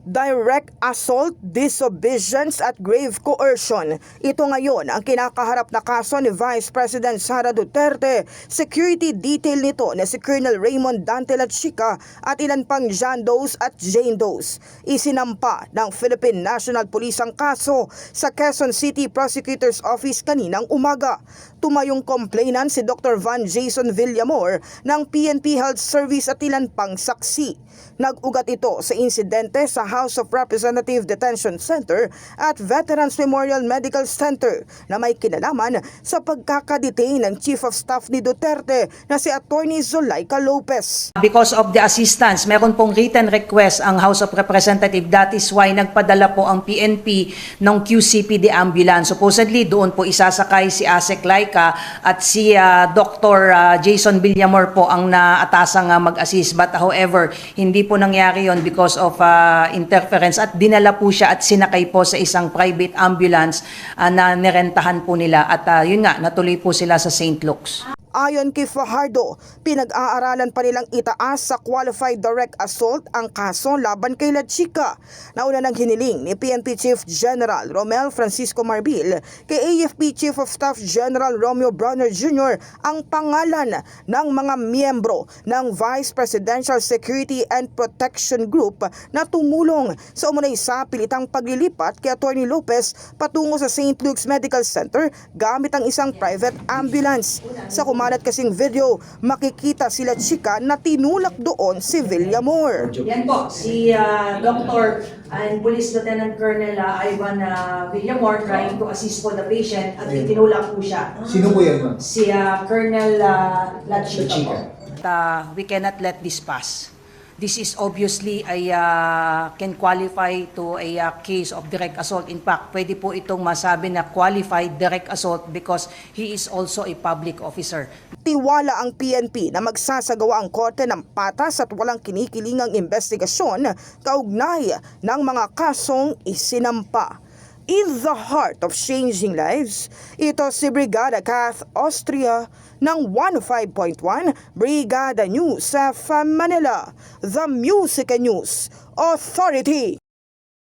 direct assault, disobedience at grave coercion. Ito ngayon ang kinakaharap na kaso ni Vice President Sara Duterte. Security detail nito na si Colonel Raymond Dante Lachica at ilan pang John Does at Jane Does. Isinampa ng Philippine National Police ang kaso sa Quezon City Prosecutor's Office kaninang umaga. Tumayong complainant si Dr. Van Jason Villamor ng PNP Health Service at ilan pang saksi. Nag-ugat ito sa insidente sa House of Representative Detention Center at Veterans Memorial Medical Center na may kinalaman sa pagkakadetain ng Chief of Staff ni Duterte na si Attorney Zulaika Lopez. Because of the assistance, meron pong written request ang House of Representative. That is why nagpadala po ang PNP ng QCPD ambulance. Supposedly, doon po isasakay si Asek Laika at si Dr. Jason Villamor po ang naatasang mag-assist. But however, hindi po nangyari yon because of interference at dinala po siya at sinakay po sa isang private ambulance na nirentahan po nila at yun nga, natuloy po sila sa St. Luke's. Ayon kay Fajardo, pinag-aaralan pa nilang itaas sa qualified direct assault ang kaso laban kay Lachica. Nauna ng hiniling ni PNP Chief General Romel Francisco Marbil kay AFP Chief of Staff General Romeo Bronner Jr. ang pangalan ng mga miyembro ng Vice Presidential Security and Protection Group na tumulong sa umunay sa pilitang paglilipat kay Attorney Lopez patungo sa St. Luke's Medical Center gamit ang isang private ambulance. Sa kumalat kasing video, makikita sila Chica na tinulak doon si Villamor. Yan po, si Dr. and Police Lieutenant Colonel Ivan Villamor trying to assist po the patient at itinulak po siya. Sino po yan, ma'am? Si Colonel Lachica po. Lachica. We cannot let this pass. This is obviously can qualify to a case of direct assault. In fact, pwede po itong masabi na qualified direct assault because he is also a public officer. Tiwala ang PNP na magsasagawa ang korte ng patas at walang kinikilingang investigasyon kaugnay ng mga kasong isinampa. In the heart of changing lives, ito si Brigada Kath Austria ng 105.1 Brigada News sa Manila, the Music News Authority.